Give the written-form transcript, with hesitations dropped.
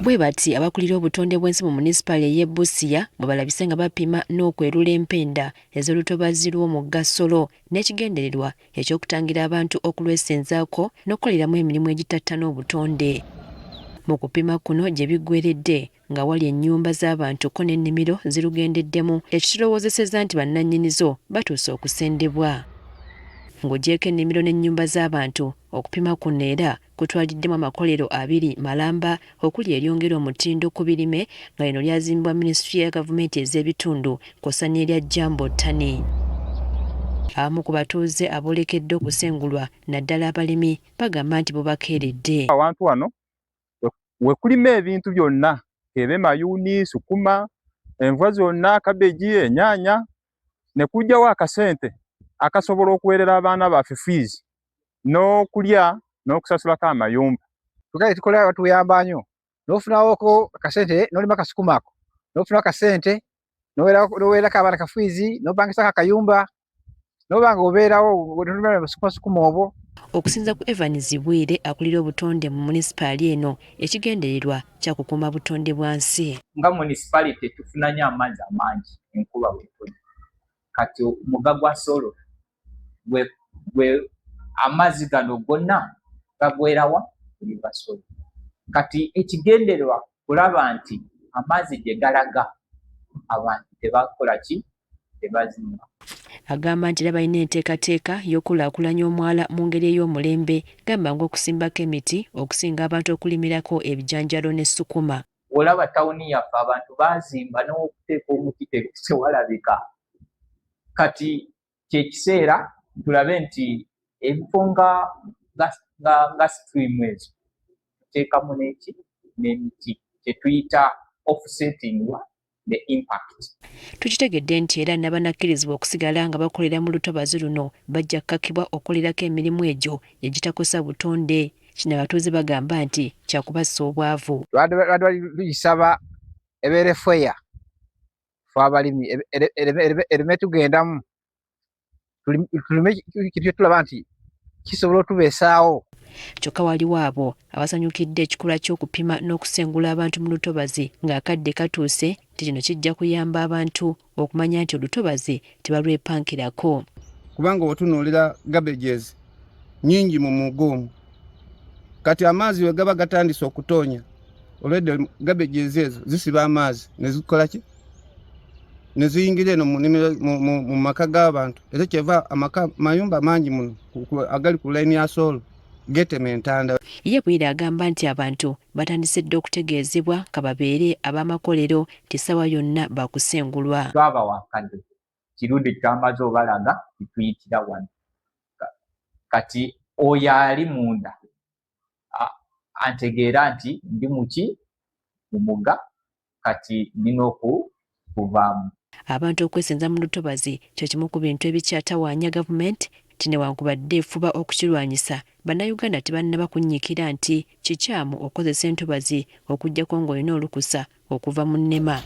bwe bati abakulira obutonde bw'ensi mu munisipaali ey'e Busia bwe balabise nga bapima n'okwerula empenda ez'olutobazi lw'omugga Solo n'ekigendererwa eky'okutangira abantu okulwesenzaako n'okukoleramu emirimu egitatta n'obutonde. Mu kupima kuno gye biggweeredde nga wali ennyumba z'abantu ko n'ennimiro zirugendeddemu ekitulowoozeseza nti bannannyinizo batuuse okusendebwa. Ng'ogyeko ennimiro n'ennyumba z'abantu okupima kuno era kutwaliddemu amakolero 2 malamba okuli eryongera omutindo ku birime nga lino lyazimbibwa minisitule ya gavumenti ez'ebitundu kw'ossa n'erya Jambo Tani. Abamu ku batuuze aboolekedde okusengulwa naddala abalimi bagamba nti bubakeeredde. Awantu wano we kulima ebintu byonna ebe mayuni, sukuma, enva zonna, kabeji, enyaanya ne kujjawo akasente akasobola okuweerera abaana baffe fees n'okulya n'okusasulako amayumba. Tugaye tukola batuyamba nnyo n'ofunawoko akasente n'olima kasukuma ako n'ofuna akasente n'oweerako abaana ka fees n'obangisako akayumba n'obanga obeerawo sukuma obwo. Okusinza ku Evans Bwire akulira obutonde mu munisipaali eno ekigendererwa kya kukuuma butonde bwa nsi. Nga munisipalite tufunanye amazzi amangi enkuba bwetuli kati omugga gwa Solo gwe amazzi gano gonna gagwerawa kuli Solo. Kati ekigendererwa kulaba nti amazzi gye galaga abantu tebakola ki tebazimba. Agamba nti era balina enteekateeka y'okulaakulanya omwala mu ngeri ey'omulembe gamba ng'okusimbako emiti okusinga abantu okulimirako ebijanjalo ne sukuma. Olaba tawuni yaffe abantu baazimba n'okuteeka omuti tewalabika. Kati kyekiseera tulabe nti ebifo nga stream ezo tuteekamu n'emiti kyetuyita offsetting the impact. Tukitegedde nti era n'abanakkirizibwa okusigala nga bakolera mu lutobazi luno bajja kkakibwa okukolerako emirimu egyo egitakosa butonde. Kino abatuuze bagamba nti kyakubassa obwavu. Tugisaba ebeere feya fe abalimi ereme tugendamu tulime kitu tulaba nti kisobola otubeesaawo. Kyokka waliwo abo abasanyukidde ekikula ky'okupima n'okusengula abantu mu lutobazi ng'akadde katuuse nti kino kijja kuyamba abantu okumanya nti olutobazi tebalwepankirako. Kubanga otunuulira garbages nnyingi mu mugga omwo. Kati amazzi we gaba gatandise okutoonya olwedde garbages ezo zisiba amazzi ne zikola ki? Ne ziyingira eno mu maka g'abantu. Era kyeva mayumba mangi muno agali ku layini ya Solo getema entanda. Ye Bwire agamba nti abantu batandise dde okutegeezebwa ka babeere ab'amakolero nti ssaawa yonna bakusengulwa. Twaba wakadde kirudde kyamaze obalaga kituyitira wano. Kati oyo ali munda antegeera nti ndi muki mu mugga kati nina okuvaamu. Abantu okwesenza mu lutobazi kyo kimu ku bintu ebikyatawaanya gavumenti nti newankubadde efuba okukirwanyisa bannayuganda tebannaba kunnyikira nti kikyamu okukozesa entobazi okuggyako ng'olina olukusa okuva mu nnema.